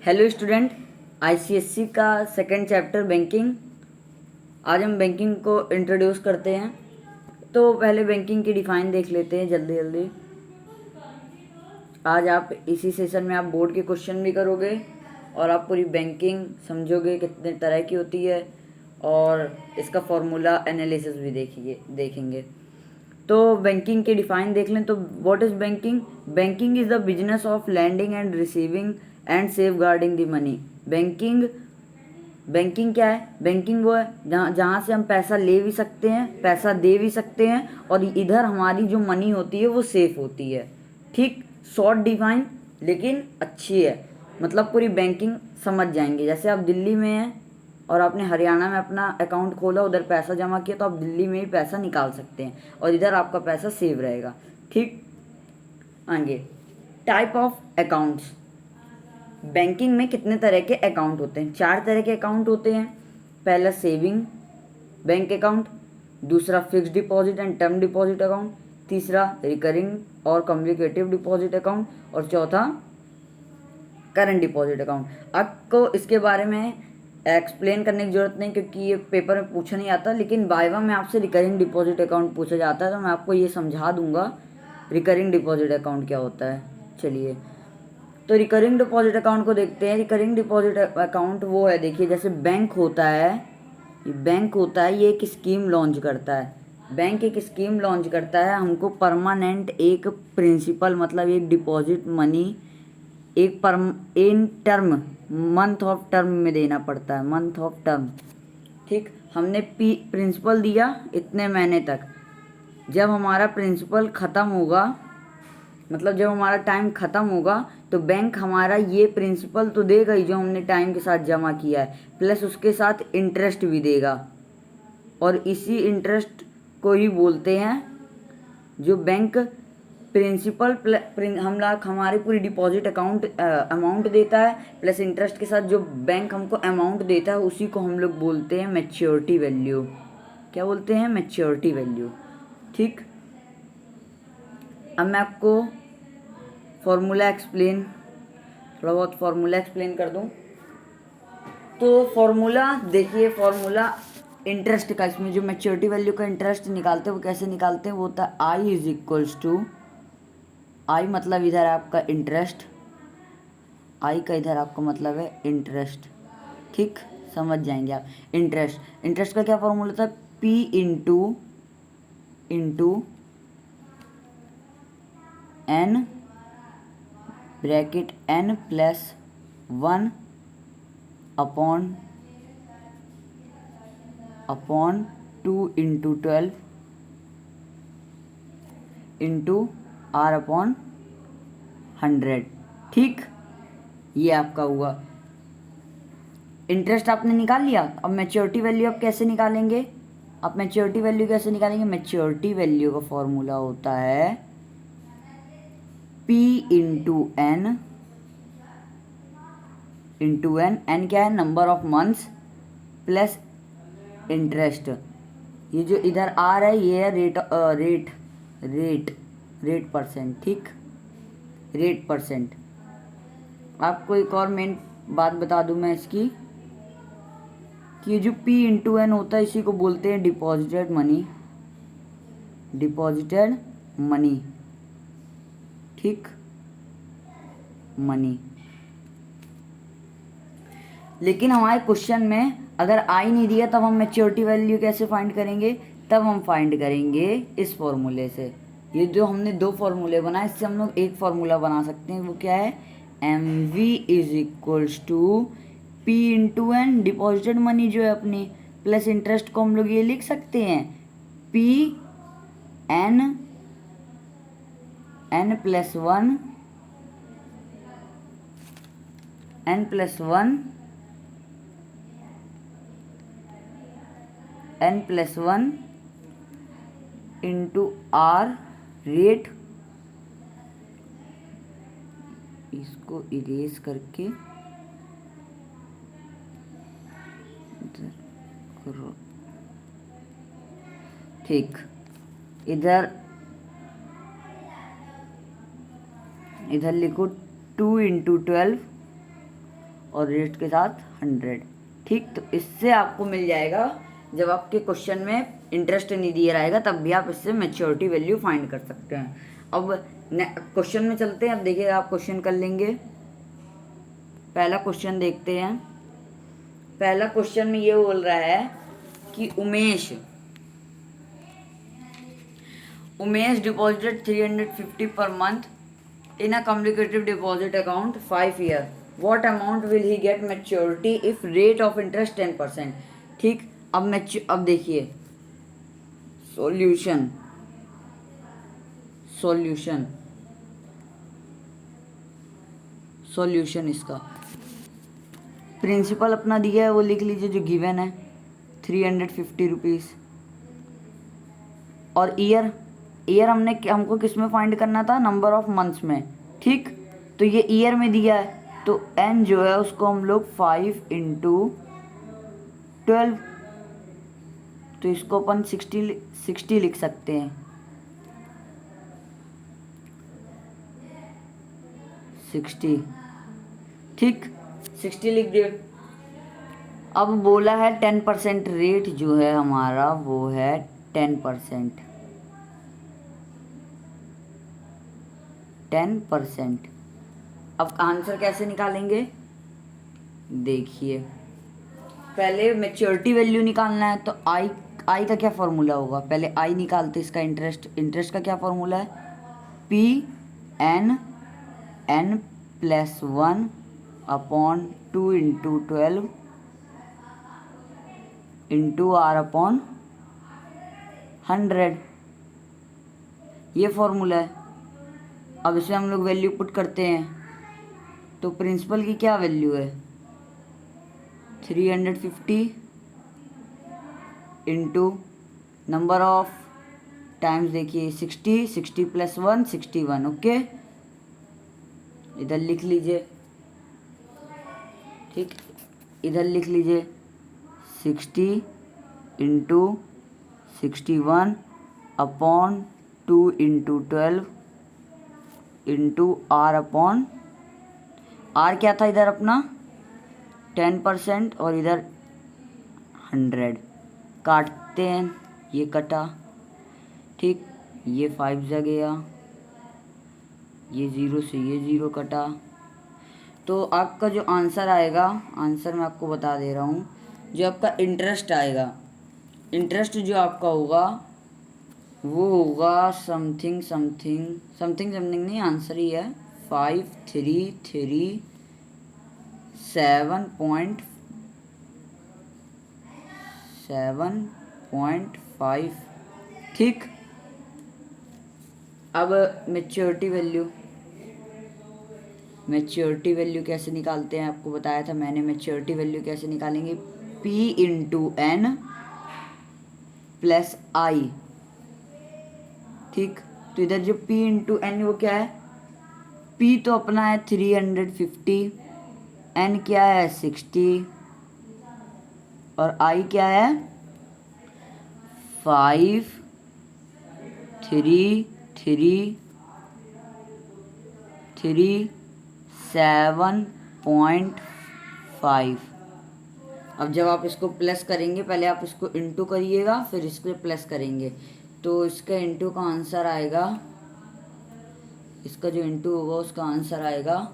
Hello student, ICSC का second chapter banking. आज हम बैंकिंग को इंट्रोड्यूस करते हैं। तो पहले बैंकिंग की डिफाइन देख लेते हैं जल्दी जल्दी। आज आप इसी सेशन में आप बोर्ड के क्वेश्चन भी करोगे और आप पूरी बैंकिंग समझोगे कितने तरह की होती है और इसका फॉर्मूला एनालिसिस भी देखेंगे। तो बैंकिंग के डिफाइन देख लें तो what is banking? Banking is the business of lending and receiving and safeguarding the money. Banking क्या है? बैंकिंग वो है जहाँ से हम पैसा ले भी सकते हैं, पैसा दे भी सकते हैं और इधर हमारी जो मनी होती है वो सेफ होती है। ठीक, शॉर्ट डिफाइन लेकिन अच्छी है, मतलब पूरी बैंकिंग समझ जाएंगे। जैसे आप दिल्ली में हैं और आपने हरियाणा में अपना अकाउंट खोला, उधर पैसा जमा किया, तो आप दिल्ली में ही पैसा निकाल सकते हैं और इधर आपका पैसा सेव रहेगा। ठीक, आगे टाइप ऑफ अकाउंट्स। बैंकिंग में कितने तरह के अकाउंट होते हैं? 4 तरह के अकाउंट होते हैं। पहला सेविंग बैंक अकाउंट, दूसरा fixed deposit and term deposit account, तीसरा रिकरिंग और कम्युनिकेटिव डिपॉजिट अकाउंट और चौथा करंट डिपॉजिट अकाउंट। आपको इसके बारे में एक्सप्लेन करने की ज़रूरत नहीं क्योंकि ये पेपर में पूछा नहीं आता, लेकिन वाइवा में आपसे रिकरिंग डिपॉजिट अकाउंट पूछा जाता है तो मैं आपको ये समझा दूंगा रिकरिंग डिपॉजिट अकाउंट क्या होता है। चलिए, तो रिकरिंग डिपॉजिट अकाउंट को देखते हैं। रिकरिंग डिपॉजिट अकाउंट वो है, देखिए जैसे बैंक होता है, ये एक स्कीम लॉन्च करता है। बैंक एक स्कीम लॉन्च करता है, हमको परमानेंट एक प्रिंसिपल मतलब एक डिपॉजिट मनी एक in term month of term में देना पड़ता है, मंथ ऑफ टर्म। ठीक, हमने प्रिंसिपल दिया इतने महीने तक। जब हमारा प्रिंसिपल ख़त्म होगा, मतलब जब हमारा टाइम ख़त्म होगा, तो बैंक हमारा ये प्रिंसिपल तो देगा ही जो हमने टाइम के साथ जमा किया है, प्लस उसके साथ इंटरेस्ट भी देगा। और इसी इंटरेस्ट को ही बोलते हैं जो बैंक प्रिंसिपल हमारी पूरी डिपॉजिट अकाउंट अमाउंट देता है, प्लस इंटरेस्ट के साथ जो बैंक हमको अमाउंट देता है उसी को हम लोग बोलते हैं मैच्योरिटी वैल्यू। क्या बोलते हैं? Maturity value. ठीक, अब मैं आपको थोड़ा बहुत फार्मूला एक्सप्लेन कर दूं। तो फार्मूला देखिए, फार्मूला इंटरेस्ट का, इसमें जो मैच्योरिटी वैल्यू का इंटरेस्ट निकालते हैं वो कैसे निकालते हैं? वो होता है आई इज इक्वल्स टू, आई मतलब इधर आपका इंटरेस्ट, आई का इधर आपका मतलब है इंटरेस्ट। ठीक, समझ जाएंगे आप। इंटरेस्ट का क्या फॉर्मूला था? P into N bracket n plus 1 upon 2 into 12 into r upon 100। ठीक, ये आपका हुआ इंटरेस्ट। आपने निकाल लिया। अब मैच्योरिटी वैल्यू आप कैसे निकालेंगे? मैच्योरिटी वैल्यू का फॉर्मूला होता है P इंटू एन, एन क्या है? Number of months plus interest. ये जो इधर आर है ये है रेट परसेंट। ठीक, रेट परसेंट। आपको एक और मेन बात बता दूं मैं इसकी, कि ये जो P इंटू एन होता है इसी को बोलते हैं डिपॉजिटेड मनी। ठीक, मनी। लेकिन हमारे क्वेश्चन में अगर आई नहीं दिया तब हम मैच्योरिटी वैल्यू कैसे फाइंड करेंगे? तब हम फाइंड करेंगे इस फॉर्मूले से। ये जो हमने 2 फॉर्मूले बनाए, इससे हम लोग एक फॉर्मूला बना सकते हैं। वो क्या है? MV is equals to P into N, deposited money जो है अपनी, प्लस इंटरेस्ट को हम लोग ये लिख सकते हैं P n plus 1 into R rate. इसको इरेज करके करो। ठीक, इधर लिखो 2 इंटू 12 और रेट के साथ 100। ठीक, तो इससे आपको मिल जाएगा, जब आपके क्वेश्चन में इंटरेस्ट नहीं दिया रहेगा तब भी आप इससे मैच्योरिटी वैल्यू फाइंड कर सकते हैं। अब क्वेश्चन में चलते हैं। अब देखिए, आप क्वेश्चन कर लेंगे। पहला क्वेश्चन देखते हैं। पहला क्वेश्चन में ये बोल रहा है कि Umesh deposited 350 per month in a communicative deposit account 5 year. What amount will he get maturity if rate of interest 10%। ठीक, अब देखिए सॉल्यूशन इसका प्रिंसिपल अपना दिया है वो लिख लीजिए, जो गिवन है 350 रुपीज़। और ईयर हमको किस में फाइंड करना था, नंबर ऑफ मंथ्स में। ठीक, तो ये ईयर में दिया है, तो n जो है उसको हम लोग 5 × 12, तो इसको अपन 60 लिख सकते हैं। 60, ठीक, 60 लिख दिए। अब बोला है 10% रेट जो है हमारा वो है 10%। अब आंसर कैसे निकालेंगे, देखिए पहले मैच्योरिटी वैल्यू निकालना है, तो आई का क्या फॉर्मूला होगा, पहले आई निकालते। इसका इंटरेस्ट का क्या फॉर्मूला है, Pn+1/2 × 12 × R/100, ये फॉर्मूला है। अब इसमें हम लोग वैल्यू पुट करते हैं, तो प्रिंसिपल की क्या वैल्यू है, 350 इंटू नंबर ऑफ टाइम्स, देखिए 60 + 1 61। ओके, इधर लिख लीजिए। ठीक, इधर लिख लीजिए 60 × 61/2 × 12 × R क्या था इधर अपना 10% और इधर 100। काटते हैं, ये कटा। ठीक, ये 5 जा गया, ये 0 से ये 0 कटा। तो आपका जो आंसर आएगा, आंसर मैं आपको बता दे रहा हूँ, जो आपका इंटरेस्ट आएगा, इंटरेस्ट जो आपका होगा वो होगा समथिंग नहीं, आंसर ही है 5337.5। ठीक, अब मैच्योरिटी वैल्यू कैसे निकालते हैं, आपको बताया था मैंने। मैच्योरिटी वैल्यू कैसे निकालेंगे, P × N + I। ठीक, तो इधर जो P × N वो क्या है, P तो अपना है 350, N क्या है 60, और I क्या है 5337.5। अब जब आप इसको प्लस करेंगे, पहले आप इसको इंटू करिएगा, फिर इसको प्लस करेंगे, तो इसका इंटू का आंसर आएगा, इसका जो इंटू होगा उसका आंसर आएगा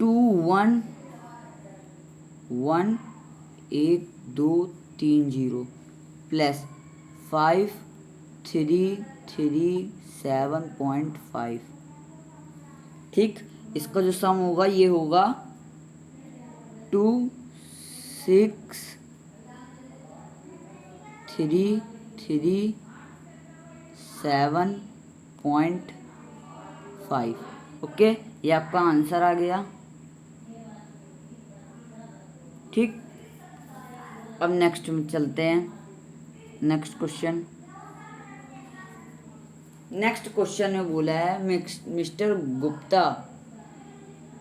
211230 प्लस 5337.5। ठीक, इसका जो सम होगा ये होगा 263337.5। ओके, ये आपका आंसर आ गया। ठीक, अब नेक्स्ट में चलते हैं। नेक्स्ट क्वेश्चन में बोला है mister Gupta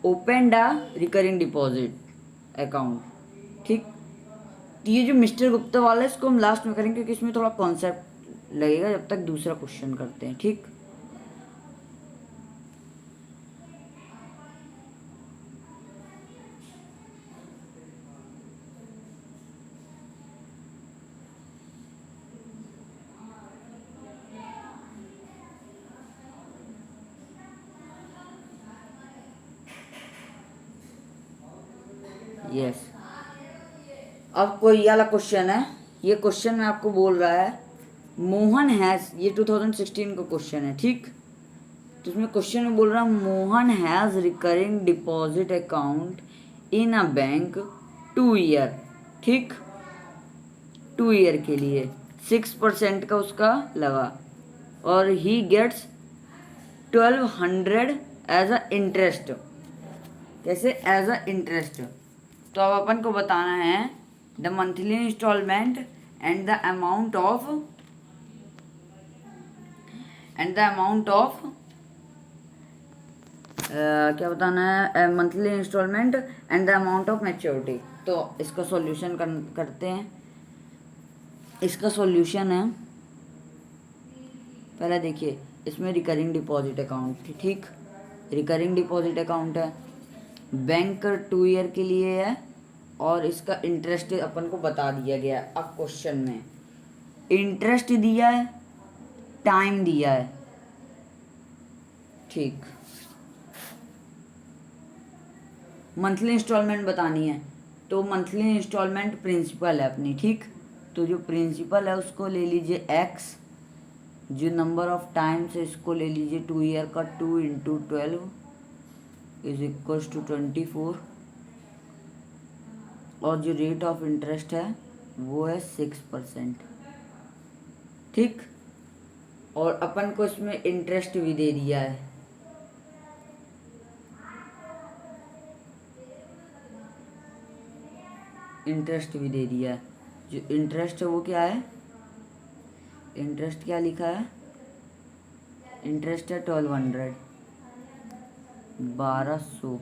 opened a recurring deposit account. ठीक, तो ये जो मिस्टर गुप्ता वाला है इसको हम लास्ट में करेंगे, क्योंकि इसमें थोड़ा कॉन्सेप्ट लगेगा, जब तक दूसरा क्वेश्चन करते हैं। ठीक, यस। अब कोई ये वाला क्वेश्चन है, ये क्वेश्चन में आपको बोल रहा है मोहन हैज़, ये 2016 का क्वेश्चन है, ठीक। तो इसमें क्वेश्चन में बोल रहा है Mohan has recurring deposit account in a bank 2 year, ठीक, 2 ईयर के लिए 6% का उसका लगा, और he gets 1200 as a interest. कैसे? As a interest. तो अब अपन को बताना है the monthly installment and the amount of क्या बताना है, monthly installment and the amount of maturity. तो इसका सॉल्यूशन करते हैं। इसका सॉल्यूशन है, पहले देखिए इसमें रिकरिंग डिपॉजिट अकाउंट, ठीक, रिकरिंग डिपॉजिट अकाउंट है, बैंक 2 ईयर के लिए है, और इसका इंटरेस्ट अपन को बता दिया गया है। अब क्वेश्चन में इंटरेस्ट दिया है, टाइम दिया है, ठीक, मंथली इंस्टॉलमेंट बतानी है, तो मंथली इंस्टॉलमेंट प्रिंसिपल है अपनी, ठीक। तो जो प्रिंसिपल है उसको ले लीजिए x, जो नंबर ऑफ टाइम्स है इसको ले लीजिए 2 ईयर का 2 × 12 = 24, और जो रेट ऑफ इंटरेस्ट है वो है 6%, ठीक। और अपन को इसमें इंटरेस्ट भी दे दिया है, इंटरेस्ट भी दे दिया है। जो इंटरेस्ट है वो क्या है, इंटरेस्ट क्या लिखा है, इंटरेस्ट है 1200, 1200।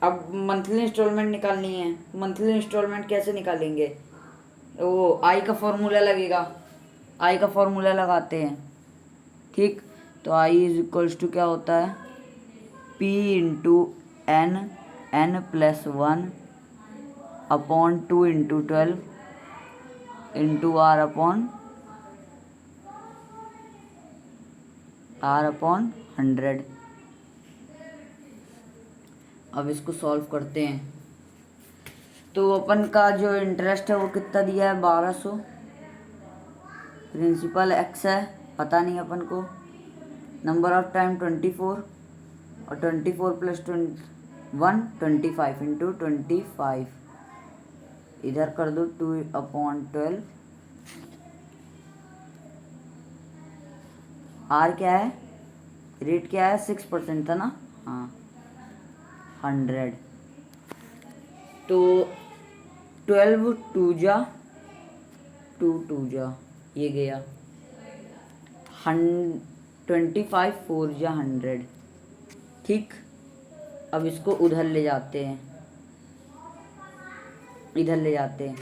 अब मंथली इंस्टॉलमेंट निकालनी है। मंथली इंस्टॉलमेंट कैसे निकालेंगे, वो आई का फॉर्मूला लगेगा, आई का फॉर्मूला लगाते हैं, ठीक। तो आई = क्या होता है, P × n+1 अपॉन 2 × 12 R/100। अब इसको सॉल्व करते हैं। तो अपन का जो इंटरेस्ट है वो कितना दिया है, 1200, प्रिंसिपल x है, पता नहीं अपन को, नंबर ऑफ टाइम 24, और 24 + 1 25 × 25, इधर कर दो 2/12। आर क्या है, रेट क्या है, 6% था ना, हाँ, 100। तो 12 2 जा 2 जा, ये गया 25 4 जा 100, ठीक। अब इसको उधर ले जाते हैं, इधर ले जाते हैं।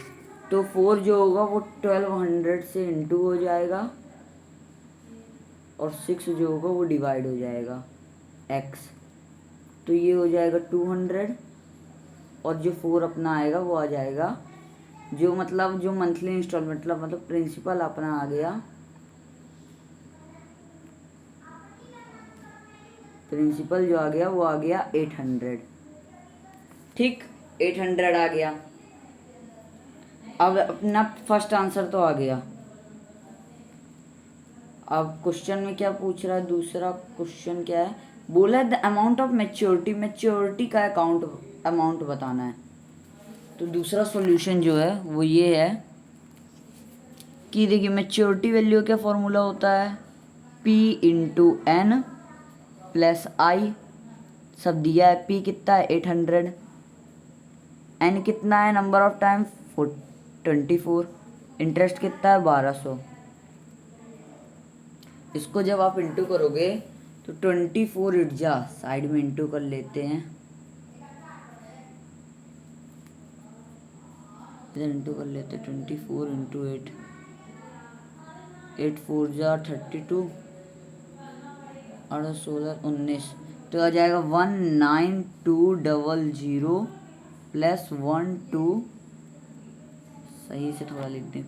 तो 4 जो होगा वो 1200 से इंटू हो जाएगा, और 6 जो होगा वो डिवाइड हो जाएगा x। तो ये हो जाएगा 200, और जो 4 अपना आएगा वो आ जाएगा, जो मतलब जो मंथली इंस्टॉलमेंट मतलब प्रिंसिपल अपना आ गया, प्रिंसिपल जो आ गया वो आ गया 800, ठीक, 800 आ गया। अब अपना फर्स्ट आंसर तो आ गया। अब क्वेश्चन में क्या पूछ रहा है, दूसरा क्वेश्चन क्या है, बोला है the amount of maturity, maturity का अमाउंट बताना है। तो दूसरा सॉल्यूशन जो है वो ये है कि देखिए मैच्योरिटी वैल्यू क्या फॉर्मूला होता है, P × n+i, सब दिया है, P कितना है 800, n कितना है नंबर ऑफ टाइम 24, इंटरेस्ट कितना है 1200। इसको जब आप इंटू करोगे तो 24 इट जा, साइड में इंटू कर लेते हैं, इधर इंटू कर लेते हैं, 24 × 8, 8 4 जा 32, और 16 19, तो आ जाएगा 19200 + 12, सही से थोड़ा लिख दें,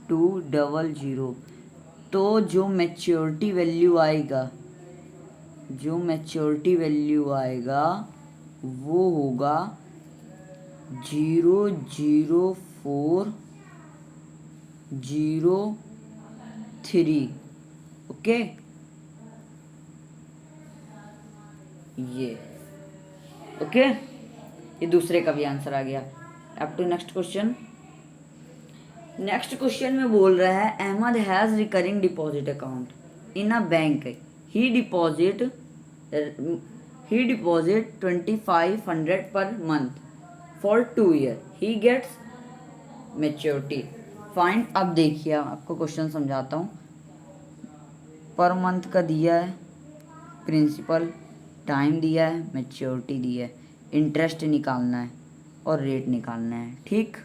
+1200। तो जो मैच्योरिटी वैल्यू आएगा जो मैच्योरिटी वैल्यू आएगा वो होगा 00403। ओके, ये ओके, ये दूसरे का भी आंसर आ गया। अब to next question. Next question में बोल रहा है Ahmad has recurring deposit account in a bank. He deposit 2500 per month for 2 year. He gets maturity find. अब देखिए आपको क्वेश्चन समझाता हूँ। पर मंथ का दिया है प्रिंसिपल, टाइम दिया है, मैच्योरिटी दी है, इंटरेस्ट निकालना है और रेट निकालना है। ठीक,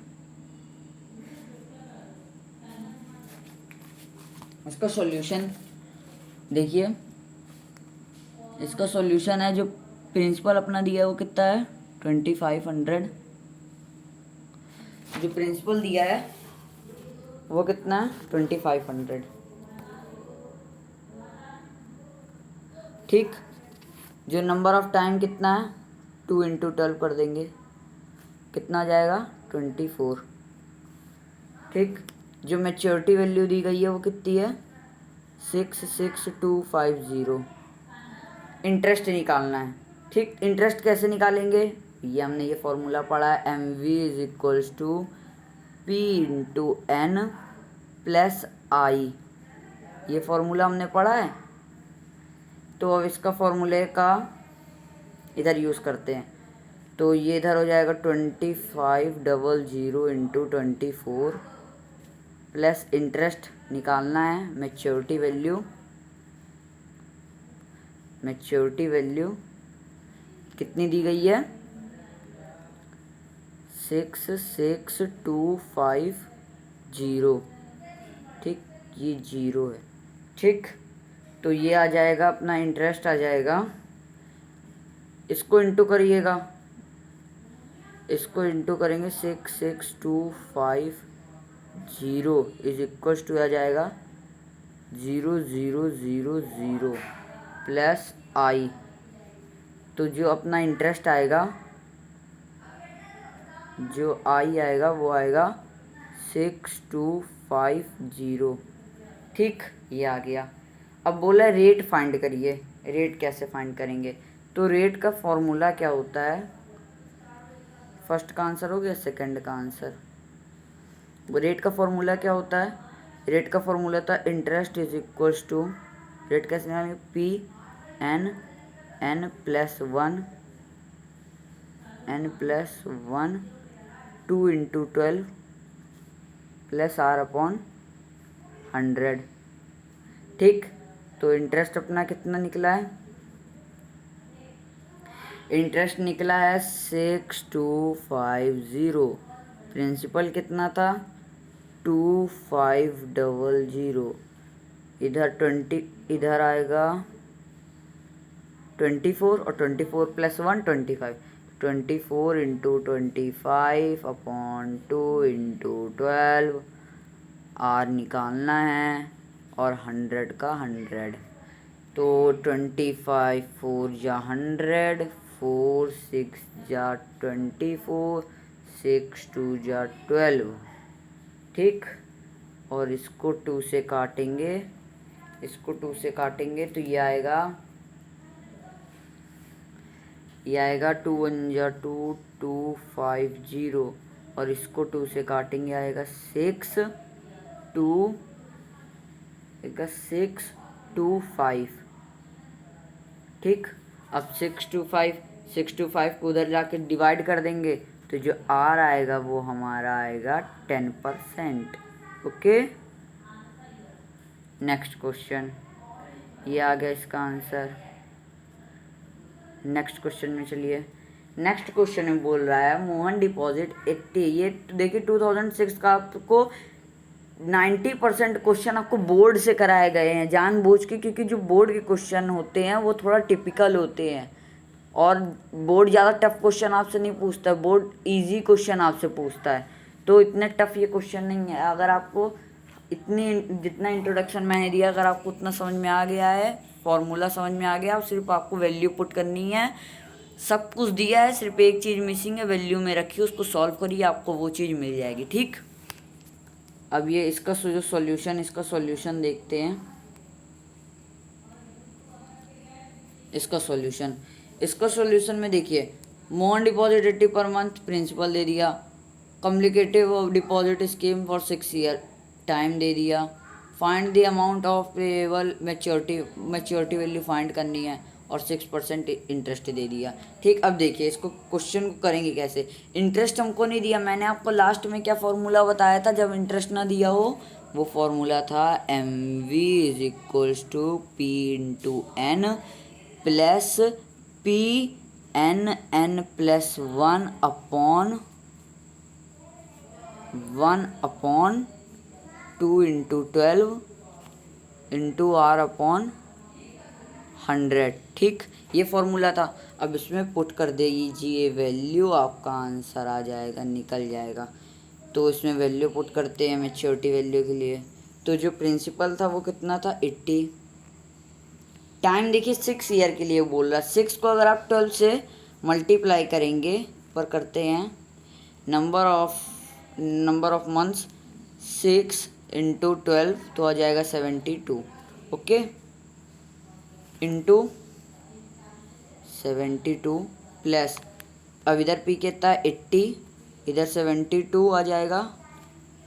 इसका सॉल्यूशन देखिए। इसका सॉल्यूशन है, जो प्रिंसिपल अपना दिया है वो कितना है 2500। जो प्रिंसिपल दिया है वो कितना है 2500। ठीक, जो नंबर ऑफ टाइम कितना है 2 × 12 कर देंगे, कितना आ जाएगा 24। ठीक, जो मैच्योरिटी वैल्यू दी गई है वो कितनी है 66250। इंटरेस्ट निकालना है। ठीक, इंटरेस्ट कैसे निकालेंगे, ये हमने ये फॉर्मूला पढ़ा है, MV = P × N + I। ये फॉर्मूला हमने पढ़ा है। तो अब इसका फॉर्मूले का इधर यूज़ करते हैं। तो ये इधर हो जाएगा 2500 × 24 प्लस इंटरेस्ट निकालना है, मैच्योरिटी वैल्यू कितनी दी गई है 66250। ठीक, ये 0 है। ठीक, तो ये आ जाएगा अपना इंटरेस्ट आ जाएगा, इसको इंटू करिएगा, इसको इंटू करेंगे 6625 = आ जाएगा 0000 प्लस I। तो जो अपना इंटरेस्ट आएगा, जो I आएगा वो आएगा 6250। ठीक, ये आ गया। अब बोला रेट फाइंड करिए। रेट कैसे फाइंड करेंगे, तो रेट का फॉर्मूला क्या होता है, फर्स्ट का आंसर हो गया, सेकंड का आंसर। रेट का फॉर्मूला क्या होता है, रेट का फॉर्मूला होता है इंटरेस्ट = रेट कैसे निकालेंगे PN N+1 2 × 12 प्लस R/100। ठीक, तो इंटरेस्ट अपना कितना निकला है, इंटरेस्ट निकला है 6250। प्रिंसिपल कितना था 2500। इधर 20, इधर आएगा 24 और 24 + 1 25। 24 × 25/2 × 12 R निकालना है और 100 का 100। तो 25 4 × 100, 4 6 × 24, 6 2 × 12। ठीक, और इसको 2 से काटेंगे, इसको 2 से काटेंगे तो ये आएगा 2 × 1 = 2, 250 और इसको 2 से काटेंगे आएगा 625। ठीक, अब 625 को उधर जाके डिवाइड कर देंगे तो जो R आएगा वो हमारा आएगा 10%। ओके, नेक्स्ट क्वेश्चन, ये आ गया इसका आंसर। नेक्स्ट क्वेश्चन में चलिए। नेक्स्ट क्वेश्चन में बोल रहा है मोहन डिपॉजिट 80। ये देखिए 2006 का आपको 90% क्वेश्चन आपको बोर्ड से कराए गए हैं जानबूझ के, क्योंकि जो बोर्ड के क्वेश्चन होते हैं वो थोड़ा टिपिकल होते हैं और बोर्ड ज़्यादा टफ क्वेश्चन आपसे नहीं पूछता, बोर्ड इजी क्वेश्चन आपसे पूछता है। तो इतने टफ ये क्वेश्चन नहीं है। अगर आपको जितना इंट्रोडक्शन मैंने दिया अगर आपको उतना समझ में आ गया है फॉर्मूला समझ में आ गया। अब सिर्फ आपको वैल्यू पुट करनी है, सब कुछ दिया है, सिर्फ एक चीज़ मिसिंग है, वैल्यू में रखिए, उसको सॉल्व करिए, आपको वो चीज़ मिल जाएगी। ठीक, अब ये इसका जो सॉल्यूशन, इसका सॉल्यूशन देखते हैं। इसका सॉल्यूशन में देखिए, मोन डिपॉजिट 80 पर मंथ, प्रिंसिपल दे दिया, complicative deposit scheme for 6 year, time दे दिया, find the amount of payable maturity value find करनी है, और 6% इंटरेस्ट दे दिया। ठीक, अब देखिए इसको क्वेश्चन को करेंगे कैसे। इंटरेस्ट हमको नहीं दिया, मैंने आपको लास्ट में क्या फॉर्मूला बताया था जब इंटरेस्ट ना दिया हो, वो फॉर्मूला था MV is equals to P/N plus PNN plus 1/2 into 12 into R/100। ठीक, ये फॉर्मूला था। अब इसमें पुट कर दीजिए वैल्यू, आपका आंसर आ जाएगा, निकल जाएगा। तो इसमें वैल्यू पुट करते हैं मैच्योरिटी वैल्यू के लिए। तो जो प्रिंसिपल था वो कितना था, 80। टाइम देखिए 6 ईयर के लिए बोल रहा है। 6 को अगर आप 12 से मल्टीप्लाई करेंगे, पर करते हैं नंबर ऑफ मंथ्स, 6 इंटू 12 तो आ जाएगा 72। ओके, इंटू 72 प्लस, अब इधर पी कितना है 80, इधर 72 आ जाएगा,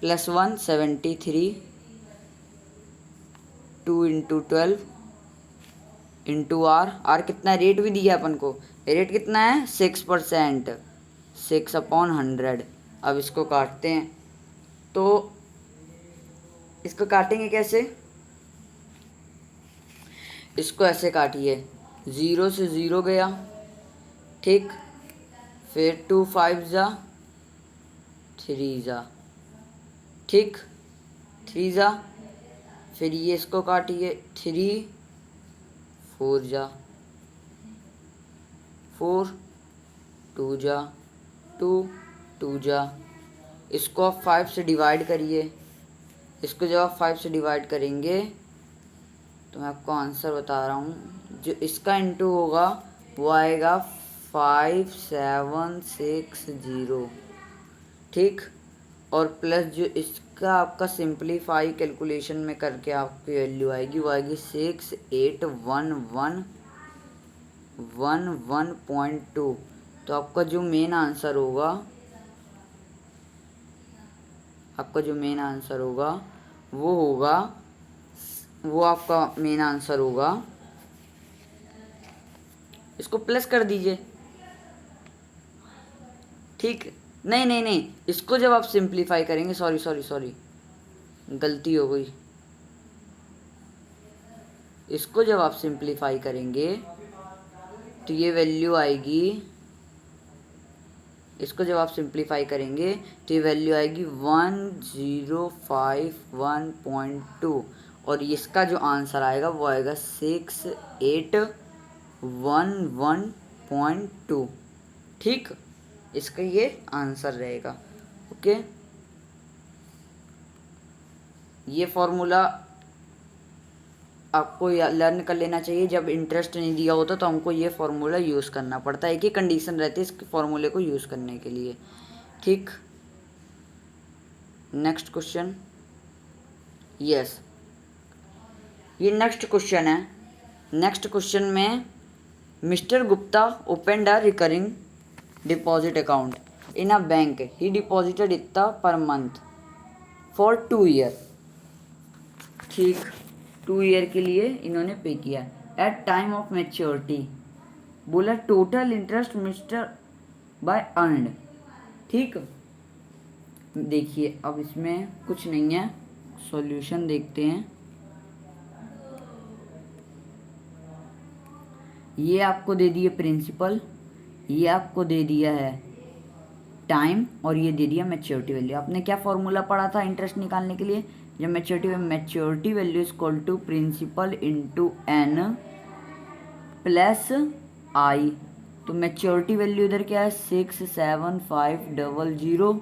प्लस 1 73, 2 इंटू 12 इंटू आर कितना, रेट भी दिया अपन को, रेट कितना है 6%, 6/100। अब इसको काटते हैं, तो इसको काटेंगे कैसे, इसको ऐसे काटिए, 0 से 0 गया, ठीक, फिर 2 5 जा 3 जा, ठीक, 3 जा, फिर ये इसको काटिए, 3 4 जा 4, 2 जा 2 2 जा, इसको आप 5 से डिवाइड करिए। इसको जब आप 5 से डिवाइड करेंगे तो मैं आपको आंसर बता रहा हूँ, जो इसका इंटू होगा वो आएगा 5760। ठीक, और प्लस जो इसका आपका सिंप्लीफाई कैलकुलेशन में करके आपकी वैल्यू आएगी, वो आएगी 6811.2। तो आपका जो मेन आंसर होगा, वो आपका मेन आंसर होगा, इसको प्लस कर दीजिए। ठीक, नहीं, इसको जब आप सिंप्लीफाई करेंगे, सॉरी गलती हो गई, इसको जब आप सिंप्लीफाई करेंगे तो ये वैल्यू आएगी, इसको जब आप सिंप्लीफाई करेंगे तो ये वैल्यू आएगी 1051.2, और इसका जो आंसर आएगा वो आएगा 6811.2। ठीक, इसका ये आंसर रहेगा। ओके, ये फॉर्मूला आपको लर्न कर लेना चाहिए। जब इंटरेस्ट नहीं दिया होता तो हमको ये फॉर्मूला यूज़ करना पड़ता है, एक ही कंडीशन रहती है इस फॉर्मूले को यूज़ करने के लिए। ठीक, नेक्स्ट क्वेश्चन, यस, ये नेक्स्ट क्वेश्चन है। नेक्स्ट क्वेश्चन में mister Gupta opened a recurring deposit account in a bank, he deposited इतना पर मंथ फॉर 2 ईयर। ठीक, 2 ईयर के लिए इन्होंने पे किया। एट टाइम ऑफ मैच्योरिटी बोला total interest mister by earned. ठीक, देखिए अब इसमें कुछ नहीं है, सॉल्यूशन देखते हैं। ये आपको दे दिए प्रिंसिपल, ये आपको दे दिया है टाइम, और ये दे दिया मैच्योरिटी वैल्यू। आपने क्या फॉर्मूला पढ़ा था इंटरेस्ट निकालने के लिए, जब maturity value is equal to principal into n plus I. तो मैच्योरिटी वैल्यू इधर क्या है 67500,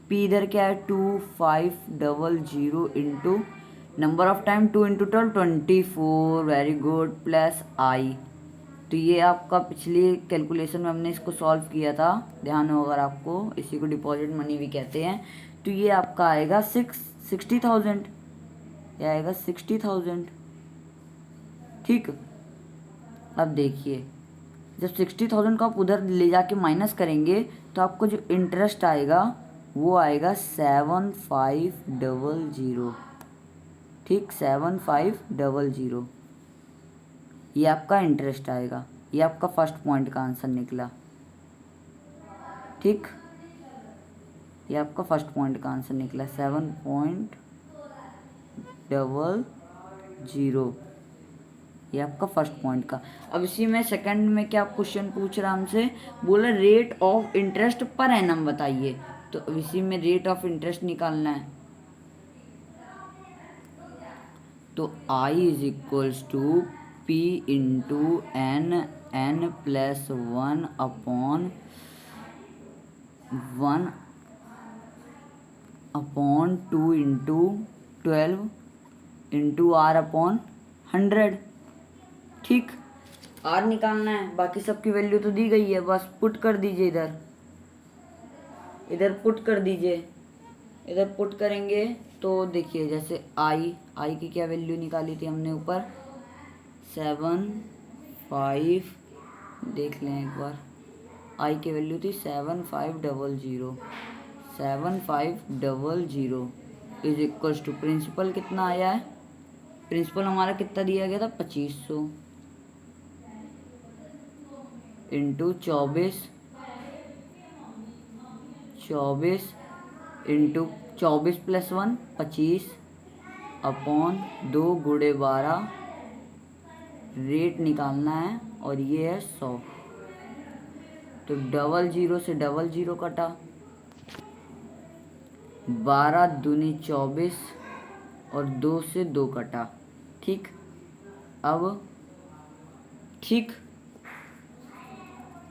पी इधर क्या है 2500 into number of time 2 into 12 24, very good, plus I. तो ये आपका पिछली कैलकुलेशन में हमने इसको सॉल्व किया था, ध्यान हो अगर आपको, इसी को डिपॉजिट मनी भी कहते हैं। तो ये आपका आएगा 60,000, ये आएगा 60,000। ठीक, अब देखिए जब 60,000 को आप उधर ले जाके माइनस करेंगे तो आपको जो इंटरेस्ट आएगा वो आएगा 7500। ठीक, 7500, ये आपका इंटरेस्ट आएगा। ये आपका फर्स्ट पॉइंट का आंसर निकला। ठीक, ये आपका फर्स्ट पॉइंट का आंसर निकला 7.00, ये आपका फर्स्ट पॉइंट का। अब इसी में सेकंड में क्या क्वेश्चन पूछ रहा हमसे, बोला rate of interest per annum बताइए। तो अब इसी में रेट ऑफ इंटरेस्ट निकालना है। तो I is equals to P into N plus 1/2 into 12 into R upon 100। ठीक, आर निकालना है, बाकी सबकी वैल्यू तो दी गई है, बस पुट कर दीजिए इधर पुट कर दीजिए। इधर पुट करेंगे तो देखिए जैसे आई की क्या वैल्यू निकाली थी हमने ऊपर 75, देख लें एक बार, आई की वैल्यू थी 7500 इज इक्वल्स टू प्रिंसिपल कितना आया है, प्रिंसिपल हमारा कितना दिया गया था 2500 इंटू 24 इंटू 24 प्लस 1 25 अपॉन 2 गुणे 12, रेट निकालना है और ये है 100। तो 00 से 00 कटा, 12 दूनी 24 और 2 से 2 कटा। ठीक, अब ठीक,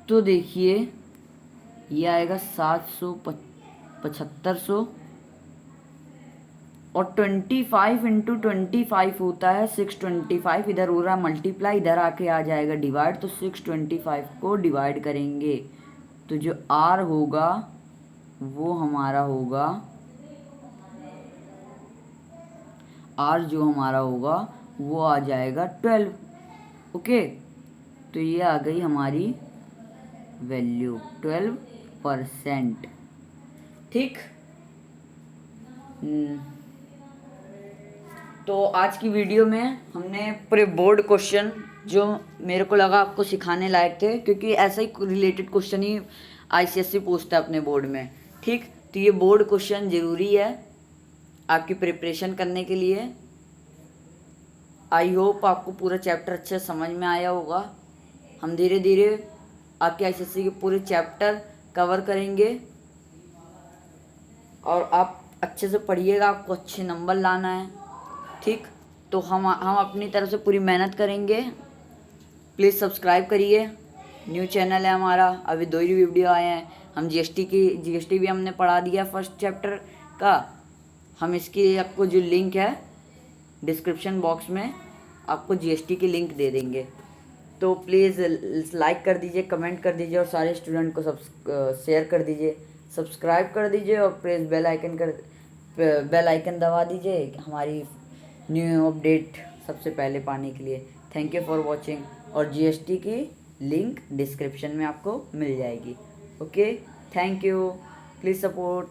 तो देखिए ये आएगा 7500 और 25 इंटू 25 होता है 625, इधर हो रहा है मल्टीप्लाई, इधर आके आ जाएगा डिवाइड। तो 625 को डिवाइड करेंगे तो जो आर होगा वो हमारा होगा, आर जो हमारा होगा वो आ जाएगा 12। ओके, तो ये आ गई हमारी वैल्यू 12%। ठीक, तो आज की वीडियो में हमने पूरे बोर्ड क्वेश्चन जो मेरे को लगा आपको सिखाने लायक थे, क्योंकि ऐसा ही रिलेटेड क्वेश्चन ही आईसीएसई पूछता है अपने बोर्ड में। ठीक, तो ये बोर्ड क्वेश्चन ज़रूरी है आपकी प्रिपरेशन करने के लिए। आई होप आपको पूरा चैप्टर अच्छे से समझ में आया होगा। हम धीरे धीरे आपके आईसीएसई के पूरे चैप्टर कवर करेंगे और आप अच्छे से पढ़िएगा, आपको अच्छे नंबर लाना है। ठीक, तो हम अपनी तरफ से पूरी मेहनत करेंगे। प्लीज़ सब्सक्राइब करिए, न्यू चैनल है हमारा, अभी 2 ही वीडियो आए हैं। हम जीएसटी भी हमने पढ़ा दिया फर्स्ट चैप्टर का। हम इसकी आपको जो लिंक है डिस्क्रिप्शन बॉक्स में आपको जीएसटी की लिंक दे देंगे। तो प्लीज़ लाइक कर दीजिए, कमेंट कर दीजिए और सारे स्टूडेंट को शेयर कर दीजिए, सब्सक्राइब कर दीजिए और प्रेस बेल आइकन दबा दीजिए हमारी न्यू अपडेट सबसे पहले पाने के लिए। थैंक यू फॉर वॉचिंग, और जीएसटी की लिंक डिस्क्रिप्शन में आपको मिल जाएगी। Okay, thank you, please support.